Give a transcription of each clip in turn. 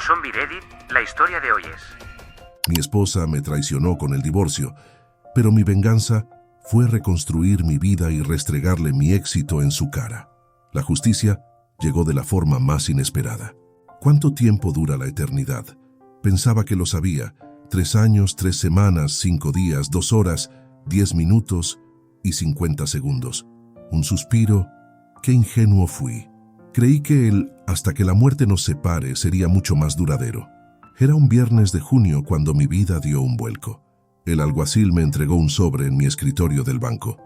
Zombie Reddit, la historia de hoy es... Mi esposa me traicionó con el divorcio, pero mi venganza fue reconstruir mi vida y restregarle mi éxito en su cara. La justicia llegó de la forma más inesperada. ¿Cuánto tiempo dura la eternidad? Pensaba que lo sabía. 3 años, 3 semanas, 5 días, 2 horas, 10 minutos y 50 segundos. Un suspiro. Qué ingenuo fui. Creí que el hasta que la muerte nos separe sería mucho más duradero. Era un viernes de junio cuando mi vida dio un vuelco. El alguacil me entregó un sobre en mi escritorio del banco.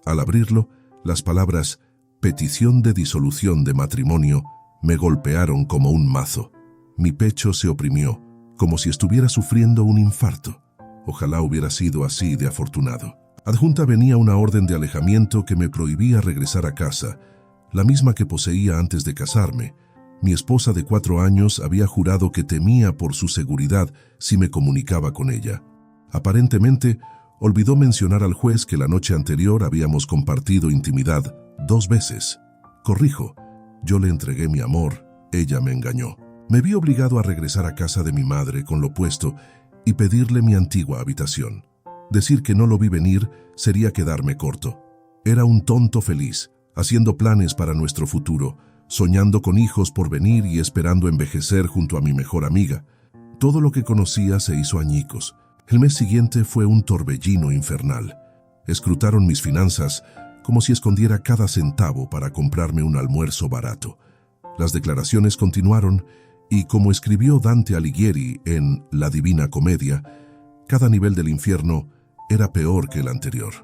Al abrirlo, las palabras «petición de disolución de matrimonio» me golpearon como un mazo. Mi pecho se oprimió, como si estuviera sufriendo un infarto. Ojalá hubiera sido así de afortunado. Adjunta venía una orden de alejamiento que me prohibía regresar a casa, la misma que poseía antes de casarme. Mi esposa de 4 años había jurado que temía por su seguridad si me comunicaba con ella. Aparentemente, olvidó mencionar al juez que la noche anterior habíamos compartido intimidad 2 veces. Corrijo, yo le entregué mi amor, ella me engañó. Me vi obligado a regresar a casa de mi madre con lo puesto y pedirle mi antigua habitación. Decir que no lo vi venir sería quedarme corto. Era un tonto feliz, haciendo planes para nuestro futuro, soñando con hijos por venir y esperando envejecer junto a mi mejor amiga. Todo lo que conocía se hizo añicos. El mes siguiente fue un torbellino infernal. Escrutaron mis finanzas como si escondiera cada centavo para comprarme un almuerzo barato. Las declaraciones continuaron y, como escribió Dante Alighieri en La Divina Comedia, cada nivel del infierno era peor que el anterior.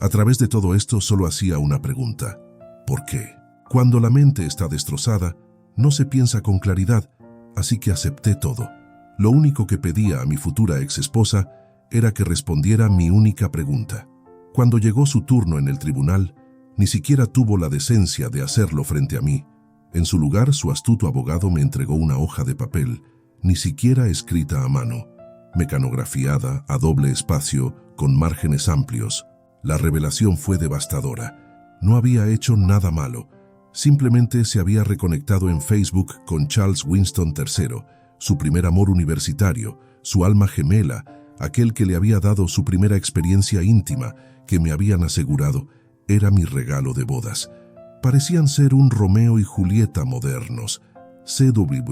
A través de todo esto solo hacía una pregunta: ¿por qué? Cuando la mente está destrozada, no se piensa con claridad, así que acepté todo. Lo único que pedía a mi futura exesposa era que respondiera mi única pregunta. Cuando llegó su turno en el tribunal, ni siquiera tuvo la decencia de hacerlo frente a mí. En su lugar, su astuto abogado me entregó una hoja de papel, ni siquiera escrita a mano, mecanografiada, a doble espacio, con márgenes amplios. La revelación fue devastadora. No había hecho nada malo. Simplemente se había reconectado en Facebook con Charles Winston III, su primer amor universitario, su alma gemela, aquel que le había dado su primera experiencia íntima, que me habían asegurado era mi regalo de bodas. Parecían ser un Romeo y Julieta modernos. C.W.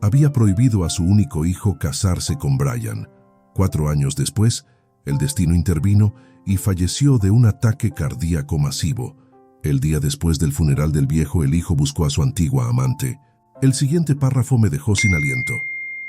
había prohibido a su único hijo casarse con Brian. 4 años después, el destino intervino y falleció de un ataque cardíaco masivo. El día después del funeral del viejo, el hijo buscó a su antigua amante. El siguiente párrafo me dejó sin aliento.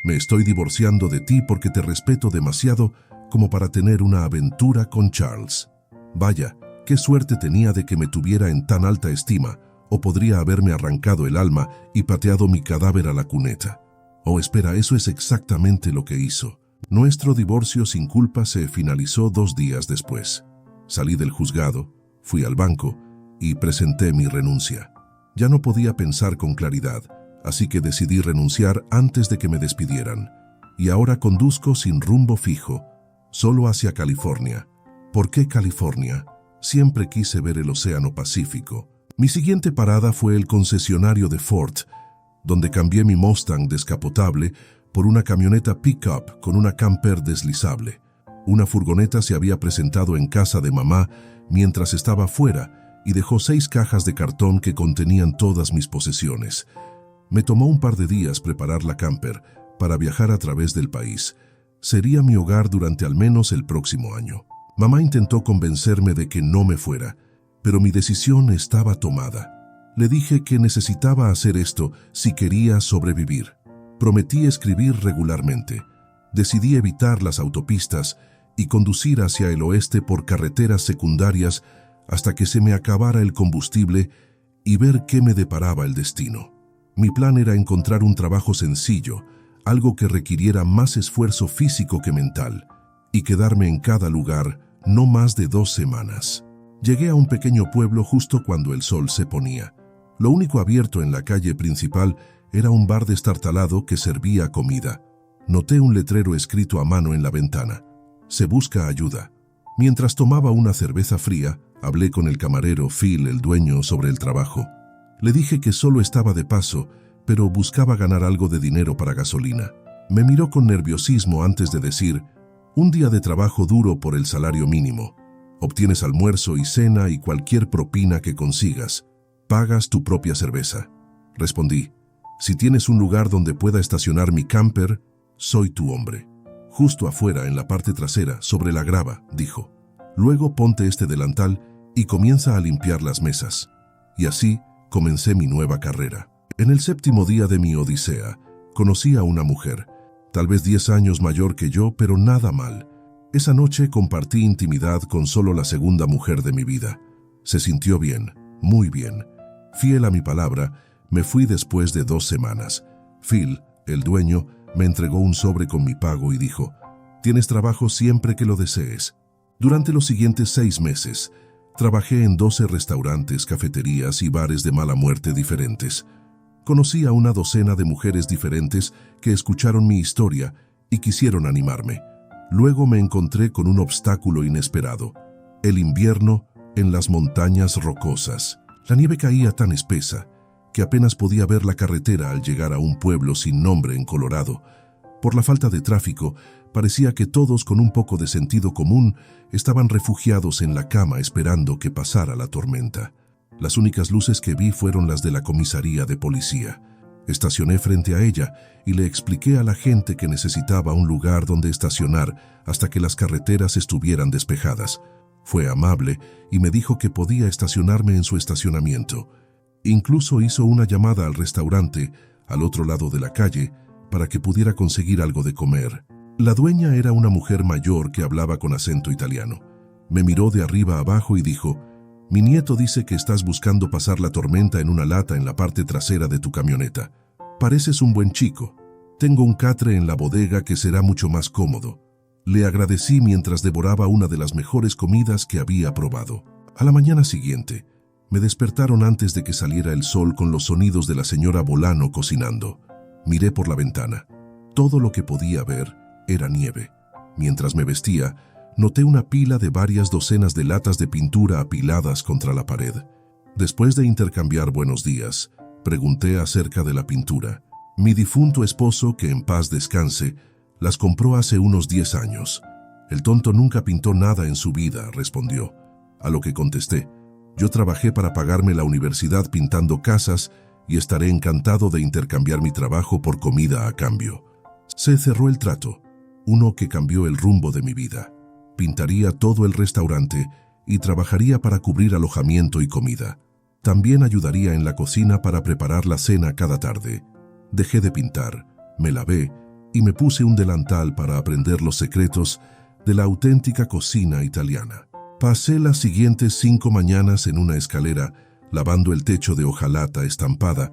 Me estoy divorciando de ti porque te respeto demasiado como para tener una aventura con Charles. Vaya, qué suerte tenía de que me tuviera en tan alta estima, o podría haberme arrancado el alma y pateado mi cadáver a la cuneta. Oh, espera, eso es exactamente lo que hizo. Nuestro divorcio sin culpa se finalizó 2 días después. Salí del juzgado, fui al banco y presenté mi renuncia. Ya no podía pensar con claridad, así que decidí renunciar antes de que me despidieran. Y ahora conduzco sin rumbo fijo, solo hacia California. ¿Por qué California? Siempre quise ver el Océano Pacífico. Mi siguiente parada fue el concesionario de Ford, donde cambié mi Mustang descapotable por una camioneta pick-up con una camper deslizable. Una furgoneta se había presentado en casa de mamá mientras estaba fuera y dejó 6 cajas de cartón que contenían todas mis posesiones. Me tomó un par de días preparar la camper para viajar a través del país. Sería mi hogar durante al menos el próximo año. Mamá intentó convencerme de que no me fuera, pero mi decisión estaba tomada. Le dije que necesitaba hacer esto si quería sobrevivir. Prometí escribir regularmente. Decidí evitar las autopistas y conducir hacia el oeste por carreteras secundarias hasta que se me acabara el combustible y ver qué me deparaba el destino. Mi plan era encontrar un trabajo sencillo, algo que requiriera más esfuerzo físico que mental, y quedarme en cada lugar no más de 2 semanas. Llegué a un pequeño pueblo justo cuando el sol se ponía. Lo único abierto en la calle principal era un bar destartalado que servía comida. Noté un letrero escrito a mano en la ventana: se busca ayuda. Mientras tomaba una cerveza fría, hablé con el camarero Phil, el dueño, sobre el trabajo. Le dije que solo estaba de paso, pero buscaba ganar algo de dinero para gasolina. Me miró con nerviosismo antes de decir: un día de trabajo duro por el salario mínimo. Obtienes almuerzo y cena y cualquier propina que consigas. Pagas tu propia cerveza. Respondí: si tienes un lugar donde pueda estacionar mi camper, soy tu hombre. Justo afuera, en la parte trasera, sobre la grava, dijo. Luego ponte este delantal y comienza a limpiar las mesas. Y así comencé mi nueva carrera. En el 7º día de mi odisea, conocí a una mujer, tal vez 10 años mayor que yo, pero nada mal. Esa noche compartí intimidad con solo la segunda mujer de mi vida. Se sintió bien, muy bien. Fiel a mi palabra, me fui después de 2 semanas. Phil, el dueño, me entregó un sobre con mi pago y dijo: tienes trabajo siempre que lo desees. Durante los siguientes 6 meses, trabajé en 12 restaurantes, cafeterías y bares de mala muerte diferentes. Conocí a una docena de mujeres diferentes que escucharon mi historia y quisieron animarme. Luego me encontré con un obstáculo inesperado: el invierno en las montañas rocosas. La nieve caía tan espesa que apenas podía ver la carretera al llegar a un pueblo sin nombre en Colorado. Por la falta de tráfico, parecía que todos con un poco de sentido común estaban refugiados en la cama esperando que pasara la tormenta. Las únicas luces que vi fueron las de la comisaría de policía. Estacioné frente a ella y le expliqué a la gente que necesitaba un lugar donde estacionar hasta que las carreteras estuvieran despejadas. Fue amable y me dijo que podía estacionarme en su estacionamiento. Incluso hizo una llamada al restaurante al otro lado de la calle para que pudiera conseguir algo de comer. La dueña era una mujer mayor que hablaba con acento italiano. Me miró de arriba abajo y dijo: mi nieto dice que estás buscando pasar la tormenta en una lata en la parte trasera de tu camioneta. Pareces un buen chico. Tengo un catre en la bodega que será mucho más cómodo. Le agradecí mientras devoraba una de las mejores comidas que había probado. A la mañana siguiente, me despertaron antes de que saliera el sol con los sonidos de la señora Bolano cocinando. Miré por la ventana. Todo lo que podía ver era nieve. Mientras me vestía, noté una pila de varias docenas de latas de pintura apiladas contra la pared. Después de intercambiar buenos días, pregunté acerca de la pintura. Mi difunto esposo, que en paz descanse, las compró hace unos 10 años. El tonto nunca pintó nada en su vida, respondió. A lo que contesté: yo trabajé para pagarme la universidad pintando casas y estaré encantado de intercambiar mi trabajo por comida a cambio. Se cerró el trato, uno que cambió el rumbo de mi vida. Pintaría todo el restaurante y trabajaría para cubrir alojamiento y comida. También ayudaría en la cocina para preparar la cena cada tarde. Dejé de pintar, me lavé y me puse un delantal para aprender los secretos de la auténtica cocina italiana. Pasé las siguientes 5 mañanas en una escalera, lavando el techo de hojalata estampada,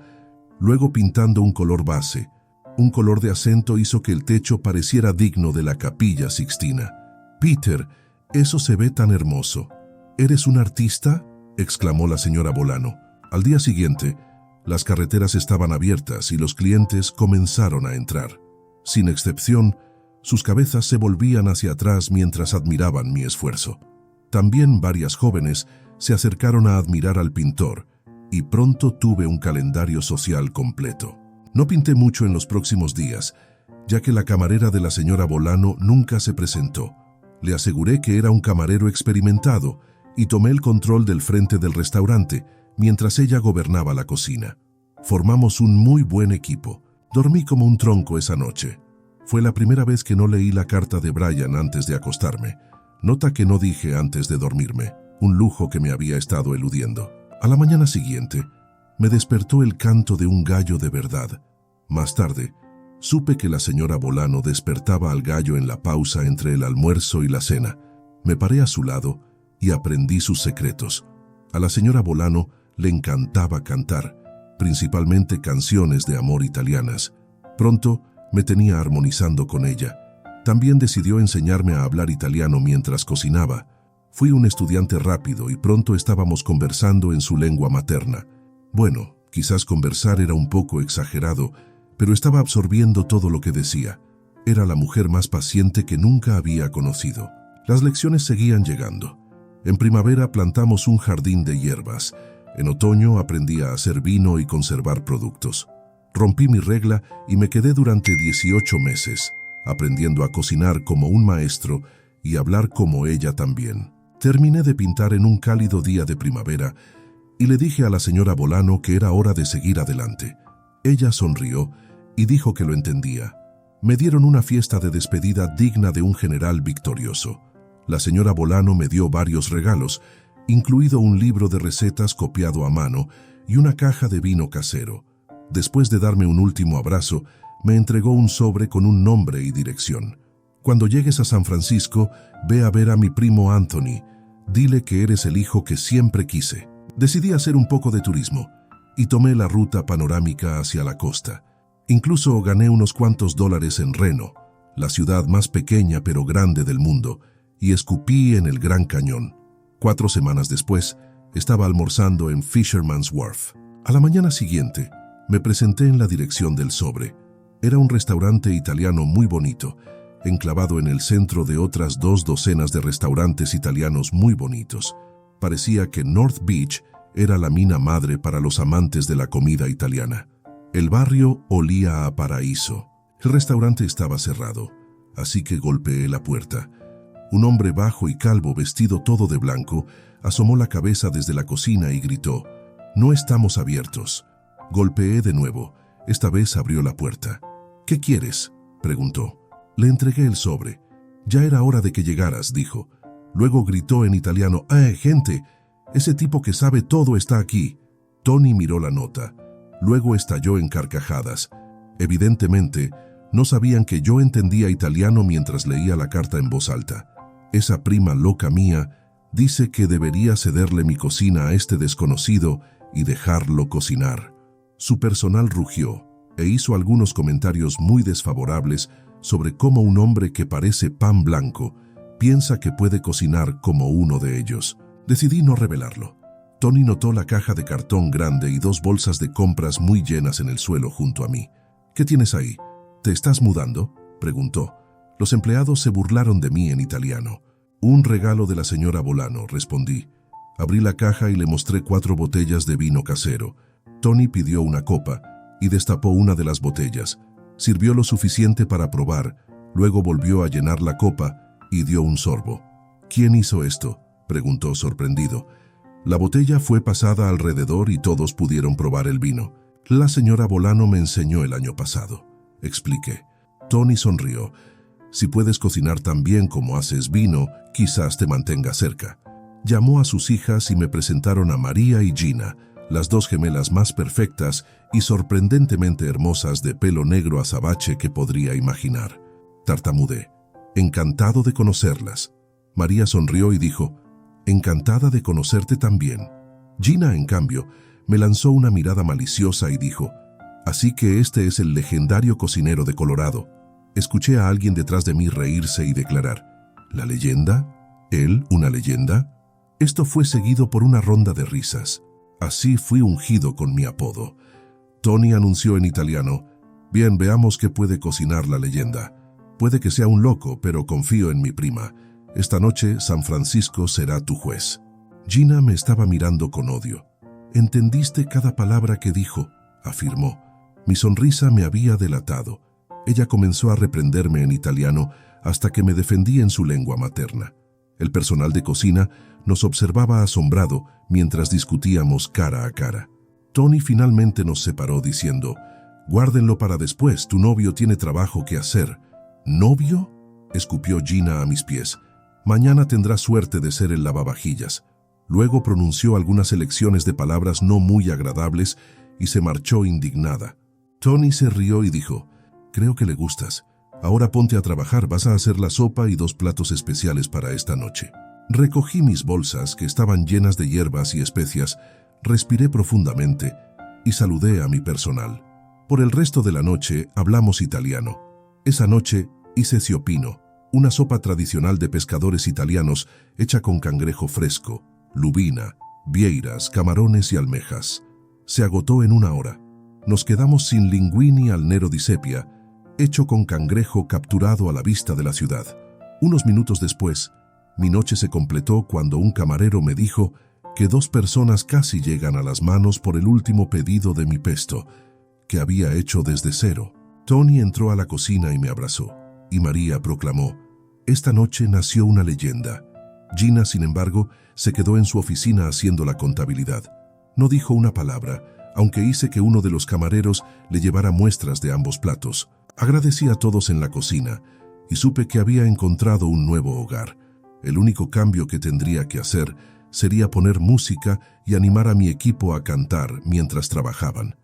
luego pintando un color base. Un color de acento hizo que el techo pareciera digno de la Capilla Sixtina. «Peter, eso se ve tan hermoso. ¿Eres un artista?», exclamó la señora Bolano. Al día siguiente, las carreteras estaban abiertas y los clientes comenzaron a entrar. Sin excepción, sus cabezas se volvían hacia atrás mientras admiraban mi esfuerzo. También varias jóvenes se acercaron a admirar al pintor y pronto tuve un calendario social completo. No pinté mucho en los próximos días, ya que la camarera de la señora Bolano nunca se presentó. Le aseguré que era un camarero experimentado y tomé el control del frente del restaurante mientras ella gobernaba la cocina. Formamos un muy buen equipo. Dormí como un tronco esa noche. Fue la primera vez que no leí la carta de Brian antes de acostarme. Nota que no dije antes de dormirme, un lujo que me había estado eludiendo. A la mañana siguiente, me despertó el canto de un gallo de verdad. Más tarde, supe que la señora Bolano despertaba al gallo en la pausa entre el almuerzo y la cena. Me paré a su lado y aprendí sus secretos. A la señora Bolano le encantaba cantar, principalmente canciones de amor italianas. Pronto me tenía armonizando con ella. También decidió enseñarme a hablar italiano mientras cocinaba. Fui un estudiante rápido y pronto estábamos conversando en su lengua materna. Bueno, quizás conversar era un poco exagerado, pero estaba absorbiendo todo lo que decía. Era la mujer más paciente que nunca había conocido. Las lecciones seguían llegando. En primavera plantamos un jardín de hierbas. En otoño aprendí a hacer vino y conservar productos. Rompí mi regla y me quedé durante 18 meses, aprendiendo a cocinar como un maestro y hablar como ella también. Terminé de pintar en un cálido día de primavera y le dije a la señora Bolano que era hora de seguir adelante. Ella sonrió y dijo que lo entendía. Me dieron una fiesta de despedida digna de un general victorioso. La señora Bolano me dio varios regalos, incluido un libro de recetas copiado a mano y una caja de vino casero. Después de darme un último abrazo, me entregó un sobre con un nombre y dirección. Cuando llegues a San Francisco, ve a ver a mi primo Anthony. Dile que eres el hijo que siempre quise. Decidí hacer un poco de turismo y tomé la ruta panorámica hacia la costa. Incluso gané unos cuantos dólares en Reno, la ciudad más pequeña pero grande del mundo, y escupí en el Gran Cañón. 4 semanas después, estaba almorzando en Fisherman's Wharf. A la mañana siguiente, me presenté en la dirección del sobre. Era un restaurante italiano muy bonito, enclavado en el centro de otras 2 docenas de restaurantes italianos muy bonitos. Parecía que North Beach era la mina madre para los amantes de la comida italiana. El barrio olía a paraíso. El restaurante estaba cerrado, así que golpeé la puerta. Un hombre bajo y calvo, vestido todo de blanco, asomó la cabeza desde la cocina y gritó: «No estamos abiertos». Golpeé de nuevo. Esta vez abrió la puerta. «¿Qué quieres?», preguntó. Le entregué el sobre. «Ya era hora de que llegaras», dijo. Luego gritó en italiano: gente! Ese tipo que sabe todo está aquí». Tony miró la nota. Luego estalló en carcajadas. Evidentemente, no sabían que yo entendía italiano mientras leía la carta en voz alta. «Esa prima loca mía dice que debería cederle mi cocina a este desconocido y dejarlo cocinar». Su personal rugió e hizo algunos comentarios muy desfavorables sobre cómo un hombre que parece pan blanco piensa que puede cocinar como uno de ellos. Decidí no revelarlo. Tony notó la caja de cartón grande y 2 bolsas de compras muy llenas en el suelo junto a mí. «¿Qué tienes ahí? ¿Te estás mudando?», preguntó. Los empleados se burlaron de mí en italiano. «Un regalo de la señora Bolano», respondí. Abrí la caja y le mostré 4 botellas de vino casero. Tony pidió una copa y destapó una de las botellas. Sirvió lo suficiente para probar, luego volvió a llenar la copa y dio un sorbo. «¿Quién hizo esto?», preguntó sorprendido. La botella fue pasada alrededor y todos pudieron probar el vino. «La señora Bolano me enseñó el año pasado», expliqué. Tony sonrió. «Si puedes cocinar tan bien como haces vino, quizás te mantenga cerca». Llamó a sus hijas y me presentaron a María y Gina, las 2 gemelas más perfectas y sorprendentemente hermosas de pelo negro azabache que podría imaginar. Tartamudeé. «Encantado de conocerlas». María sonrió y dijo: «Encantada de conocerte también». Gina, en cambio, me lanzó una mirada maliciosa y dijo: «Así que este es el legendario cocinero de Colorado». Escuché a alguien detrás de mí reírse y declarar: «¿La leyenda? ¿Él, una leyenda?». Esto fue seguido por una ronda de risas. Así fui ungido con mi apodo. Tony anunció en italiano: «Bien, veamos qué puede cocinar la leyenda. Puede que sea un loco, pero confío en mi prima. Esta noche San Francisco será tu juez». Gina me estaba mirando con odio. «Entendiste cada palabra que dijo», afirmó. Mi sonrisa me había delatado. Ella comenzó a reprenderme en italiano hasta que me defendí en su lengua materna. El personal de cocina nos observaba asombrado mientras discutíamos cara a cara. Tony finalmente nos separó diciendo: «Guárdenlo para después, tu novio tiene trabajo que hacer». «¿Novio?», escupió Gina a mis pies. «Mañana tendrá suerte de ser el lavavajillas». Luego pronunció algunas elecciones de palabras no muy agradables y se marchó indignada. Tony se rió y dijo: «Creo que le gustas. Ahora ponte a trabajar, vas a hacer la sopa y 2 platos especiales para esta noche». Recogí mis bolsas, que estaban llenas de hierbas y especias, respiré profundamente y saludé a mi personal. Por el resto de la noche hablamos italiano. Esa noche hice ciopino, una sopa tradicional de pescadores italianos hecha con cangrejo fresco, lubina, vieiras, camarones y almejas. Se agotó en 1 hora. Nos quedamos sin linguini al nero di sepia, hecho con cangrejo capturado a la vista de la ciudad. Unos minutos después, mi noche se completó cuando un camarero me dijo que 2 personas casi llegan a las manos por el último pedido de mi pesto. que había hecho desde cero. Tony entró a la cocina y me abrazó, y María proclamó: «Esta noche nació una leyenda». Gina, sin embargo, se quedó en su oficina haciendo la contabilidad. No dijo una palabra, aunque hice que uno de los camareros le llevara muestras de ambos platos. Agradecí a todos en la cocina y supe que había encontrado un nuevo hogar. El único cambio que tendría que hacer sería poner música y animar a mi equipo a cantar mientras trabajaban,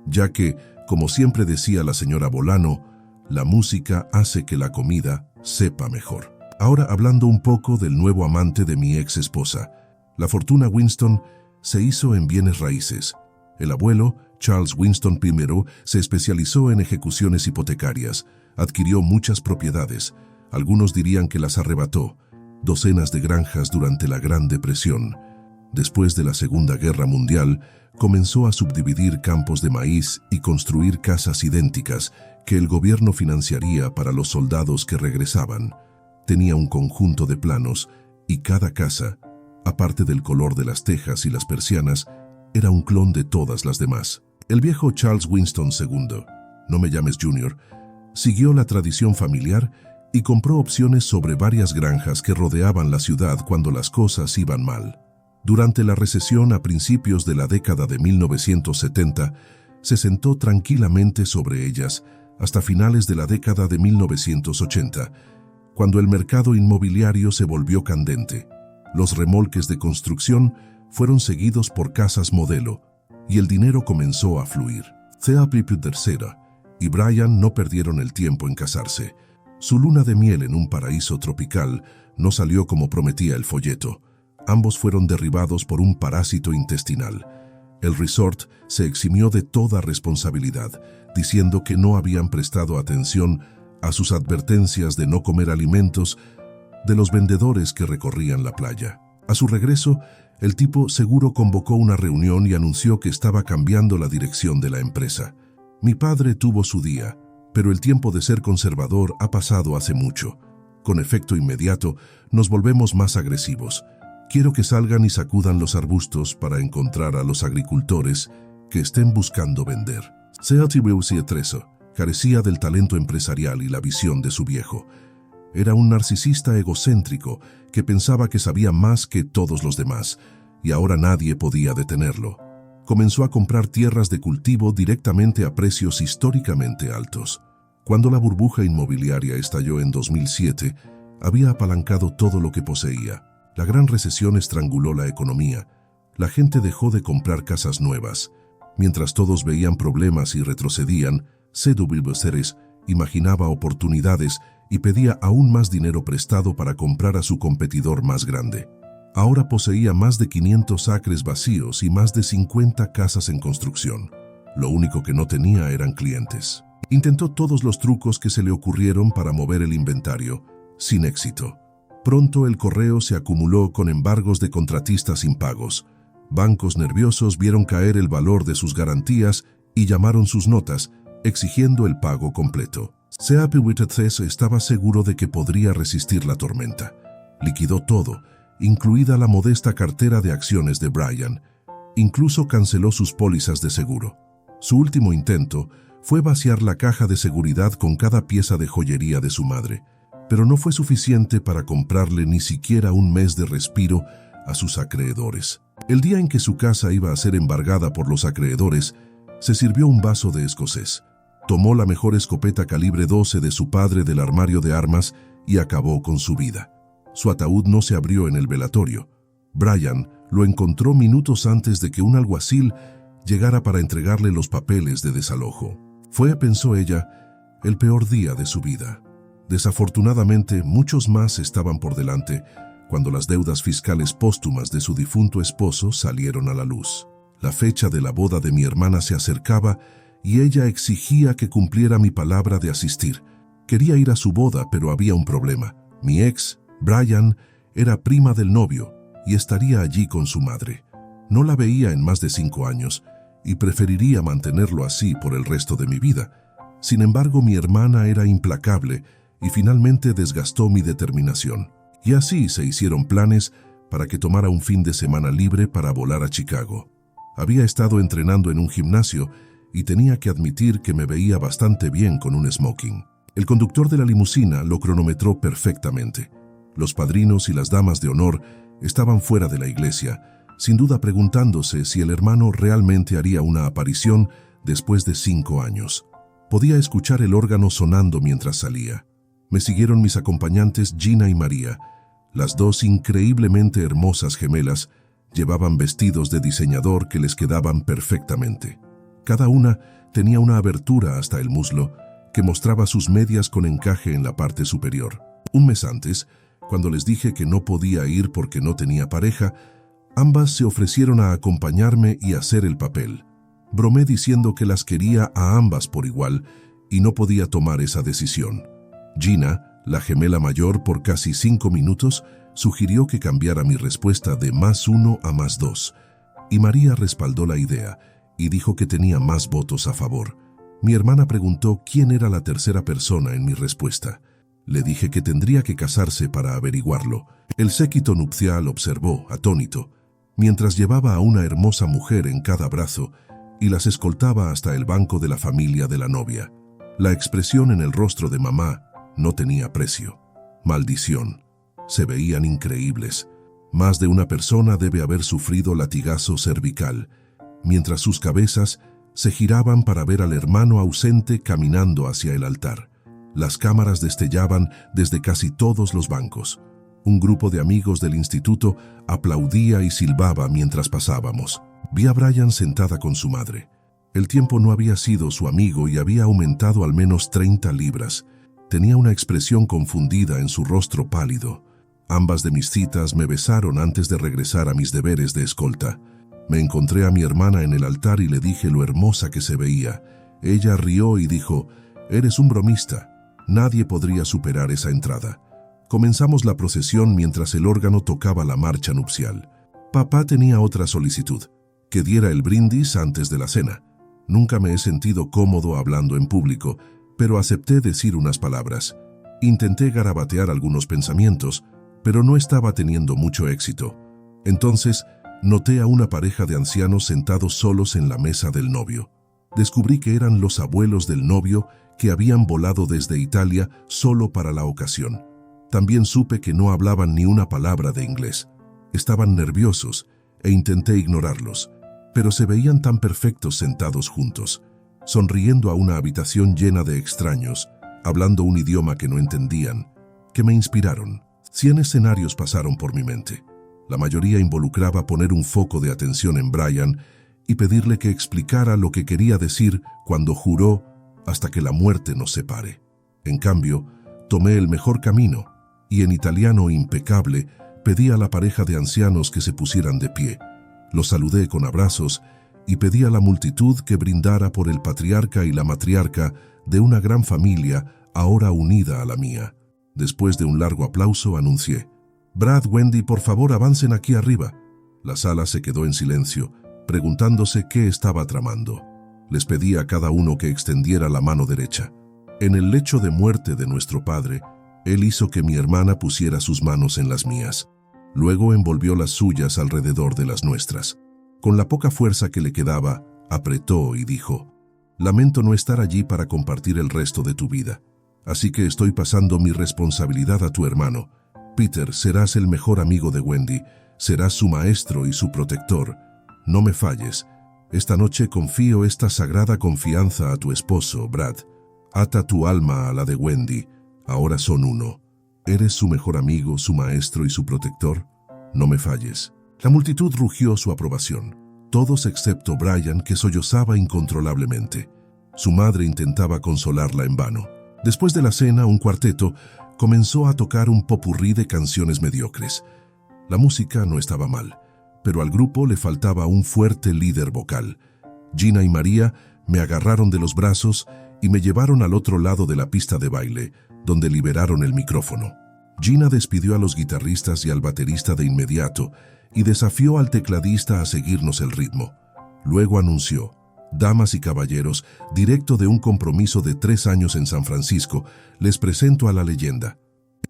ya que, como siempre decía la señora Bolano, la música hace que la comida sepa mejor. Ahora hablando un poco del nuevo amante de mi ex esposa. La fortuna Winston se hizo en bienes raíces. El abuelo, Charles Winston I, se especializó en ejecuciones hipotecarias, adquirió muchas propiedades, algunos dirían que las arrebató, docenas de granjas durante la Gran Depresión. Después de la Segunda Guerra Mundial, comenzó a subdividir campos de maíz y construir casas idénticas que el gobierno financiaría para los soldados que regresaban. Tenía un conjunto de planos y cada casa, aparte del color de las tejas y las persianas, era un clon de todas las demás. El viejo Charles Winston II, no me llames Junior, siguió la tradición familiar y compró opciones sobre varias granjas que rodeaban la ciudad cuando las cosas iban mal. Durante la recesión a principios de la década de 1970, se sentó tranquilamente sobre ellas hasta finales de la década de 1980, cuando el mercado inmobiliario se volvió candente. Los remolques de construcción fueron seguidos por casas modelo y el dinero comenzó a fluir. Thea Pippin III y Brian no perdieron el tiempo en casarse. Su luna de miel en un paraíso tropical no salió como prometía el folleto. Ambos fueron derribados por un parásito intestinal. El resort se eximió de toda responsabilidad, diciendo que no habían prestado atención a sus advertencias de no comer alimentos de los vendedores que recorrían la playa. A su regreso, el tipo seguro convocó una reunión y anunció que estaba cambiando la dirección de la empresa. Mi padre tuvo su día, pero el tiempo de ser conservador ha pasado hace mucho. Con efecto inmediato, nos volvemos más agresivos. Quiero que salgan y sacudan los arbustos para encontrar a los agricultores que estén buscando vender. Seattle Treso carecía del talento empresarial y la visión de su viejo. Era un narcisista egocéntrico que pensaba que sabía más que todos los demás, y ahora nadie podía detenerlo. Comenzó a comprar tierras de cultivo directamente a precios históricamente altos. Cuando la burbuja inmobiliaria estalló en 2007, había apalancado todo lo que poseía. La gran recesión estranguló la economía. La gente dejó de comprar casas nuevas. Mientras todos veían problemas y retrocedían, C.W. Ceres imaginaba oportunidades y pedía aún más dinero prestado para comprar a su competidor más grande. Ahora poseía más de 500 acres vacíos y más de 50 casas en construcción. Lo único que no tenía eran clientes. Intentó todos los trucos que se le ocurrieron para mover el inventario, sin éxito. Pronto el correo se acumuló con embargos de contratistas impagos. Bancos nerviosos vieron caer el valor de sus garantías y llamaron sus notas, exigiendo el pago completo. C.W. estaba seguro de que podría resistir la tormenta. Liquidó todo, incluida la modesta cartera de acciones de Brian. Incluso canceló sus pólizas de seguro. Su último intento fue vaciar la caja de seguridad con cada pieza de joyería de su madre, pero no fue suficiente para comprarle ni siquiera un mes de respiro a sus acreedores. El día en que su casa iba a ser embargada por los acreedores, se sirvió un vaso de escocés. Tomó la mejor escopeta calibre 12 de su padre del armario de armas y acabó con su vida. Su ataúd no se abrió en el velatorio. Brian lo encontró minutos antes de que un alguacil llegara para entregarle los papeles de desalojo. Fue, pensó ella, el peor día de su vida. Desafortunadamente, muchos más estaban por delante cuando las deudas fiscales póstumas de su difunto esposo salieron a la luz. La fecha de la boda de mi hermana se acercaba y ella exigía que cumpliera mi palabra de asistir. Quería ir a su boda, pero había un problema. Mi ex, Brian, era prima del novio y estaría allí con su madre. No la veía en más de 5 años y preferiría mantenerlo así por el resto de mi vida. Sin embargo, mi hermana era implacable y finalmente desgastó mi determinación. Y así se hicieron planes para que tomara un fin de semana libre para volar a Chicago. Había estado entrenando en un gimnasio y tenía que admitir que me veía bastante bien con un smoking. El conductor de la limusina lo cronometró perfectamente. Los padrinos y las damas de honor estaban fuera de la iglesia, sin duda preguntándose si el hermano realmente haría una aparición después de 5 años. Podía escuchar el órgano sonando mientras salía. Me siguieron mis acompañantes Gina y María. Las dos increíblemente hermosas gemelas llevaban vestidos de diseñador que les quedaban perfectamente. Cada una tenía una abertura hasta el muslo que mostraba sus medias con encaje en la parte superior. Un mes antes, cuando les dije que no podía ir porque no tenía pareja, ambas se ofrecieron a acompañarme y hacer el papel. Bromé diciendo que las quería a ambas por igual y no podía tomar esa decisión. Gina, la gemela mayor, por casi 5 minutos, sugirió que cambiara mi respuesta de +1 a +2, y María respaldó la idea y dijo que tenía más votos a favor. Mi hermana preguntó quién era la tercera persona en mi respuesta. Le dije que tendría que casarse para averiguarlo. El séquito nupcial observó, atónito, mientras llevaba a una hermosa mujer en cada brazo y las escoltaba hasta el banco de la familia de la novia. La expresión en el rostro de mamá no tenía precio. Maldición. Se veían increíbles. Más de una persona debe haber sufrido latigazo cervical, mientras sus cabezas se giraban para ver al hermano ausente caminando hacia el altar. Las cámaras destellaban desde casi todos los bancos. Un grupo de amigos del instituto aplaudía y silbaba mientras pasábamos. Vi a Brian sentada con su madre. El tiempo no había sido su amigo y había aumentado al menos 30 libras. Tenía una expresión confundida en su rostro pálido. Ambas de mis citas me besaron antes de regresar a mis deberes de escolta. Me encontré a mi hermana en el altar y le dije lo hermosa que se veía. Ella rió y dijo, «Eres un bromista. Nadie podría superar esa entrada». Comenzamos la procesión mientras el órgano tocaba la marcha nupcial. Papá tenía otra solicitud, que diera el brindis antes de la cena. Nunca me he sentido cómodo hablando en público, pero acepté decir unas palabras. Intenté garabatear algunos pensamientos, pero no estaba teniendo mucho éxito. Entonces, noté a una pareja de ancianos sentados solos en la mesa del novio. Descubrí que eran los abuelos del novio que habían volado desde Italia solo para la ocasión. También supe que no hablaban ni una palabra de inglés. Estaban nerviosos e intenté ignorarlos, pero se veían tan perfectos sentados juntos, sonriendo a una habitación llena de extraños, hablando un idioma que no entendían, que me inspiraron. 100 escenarios pasaron por mi mente. La mayoría involucraba poner un foco de atención en Brian y pedirle que explicara lo que quería decir cuando juró hasta que la muerte nos separe. En cambio, tomé el mejor camino y en italiano impecable pedí a la pareja de ancianos que se pusieran de pie. Los saludé con abrazos y pedí a la multitud que brindara por el patriarca y la matriarca de una gran familia ahora unida a la mía. Después de un largo aplauso anuncié, «Brad, Wendy, por favor avancen aquí arriba». La sala se quedó en silencio, preguntándose qué estaba tramando. Les pedí a cada uno que extendiera la mano derecha. En el lecho de muerte de nuestro padre, él hizo que mi hermana pusiera sus manos en las mías. Luego envolvió las suyas alrededor de las nuestras. Con la poca fuerza que le quedaba, apretó y dijo, «Lamento no estar allí para compartir el resto de tu vida. Así que estoy pasando mi responsabilidad a tu hermano. Peter, serás el mejor amigo de Wendy, serás su maestro y su protector. No me falles. Esta noche confío esta sagrada confianza a tu esposo, Brad. Ata tu alma a la de Wendy. Ahora son uno. ¿Eres su mejor amigo, su maestro y su protector? No me falles». La multitud rugió su aprobación. Todos excepto Brian, que sollozaba incontrolablemente. Su madre intentaba consolarla en vano. Después de la cena, un cuarteto comenzó a tocar un popurrí de canciones mediocres. La música no estaba mal, pero al grupo le faltaba un fuerte líder vocal. Gina y María me agarraron de los brazos y me llevaron al otro lado de la pista de baile, donde liberaron el micrófono. Gina despidió a los guitarristas y al baterista de inmediato y desafió al tecladista a seguirnos el ritmo. Luego anunció, «Damas y caballeros, directo de un compromiso de 3 años en San Francisco, les presento a la leyenda».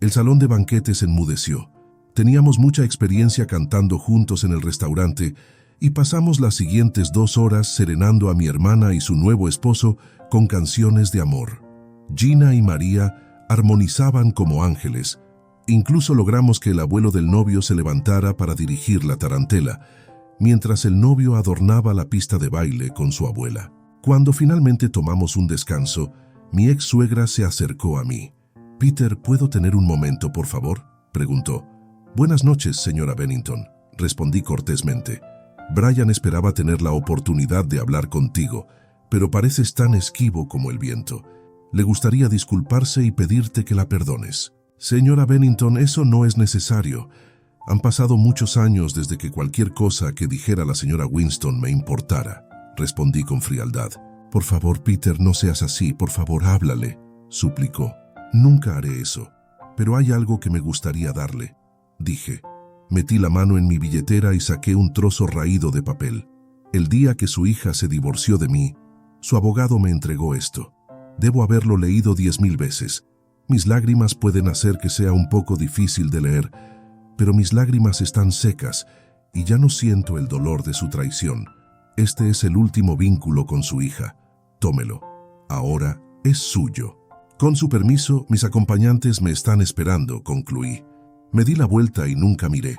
El salón de banquetes enmudeció. Teníamos mucha experiencia cantando juntos en el restaurante y pasamos las siguientes 2 horas serenando a mi hermana y su nuevo esposo con canciones de amor. Gina y María armonizaban como ángeles. Incluso logramos que el abuelo del novio se levantara para dirigir la tarantela, mientras el novio adornaba la pista de baile con su abuela. Cuando finalmente tomamos un descanso, mi ex suegra se acercó a mí. «Peter, ¿puedo tener un momento, por favor?», preguntó. «Buenas noches, señora Bennington», respondí cortésmente. «Brian esperaba tener la oportunidad de hablar contigo, pero pareces tan esquivo como el viento. Le gustaría disculparse y pedirte que la perdones». «Señora Bennington, eso no es necesario. Han pasado muchos años desde que cualquier cosa que dijera la señora Winston me importara», respondí con frialdad. «Por favor, Peter, no seas así, por favor, háblale», suplicó. «Nunca haré eso, pero hay algo que me gustaría darle», dije. Metí la mano en mi billetera y saqué un trozo raído de papel. El día que su hija se divorció de mí, su abogado me entregó esto. Debo haberlo leído 10.000 veces. Mis lágrimas pueden hacer que sea un poco difícil de leer, pero mis lágrimas están secas y ya no siento el dolor de su traición. Este es el último vínculo con su hija. Tómelo. Ahora es suyo. «Con su permiso, mis acompañantes me están esperando», concluí. Me di la vuelta y nunca miré.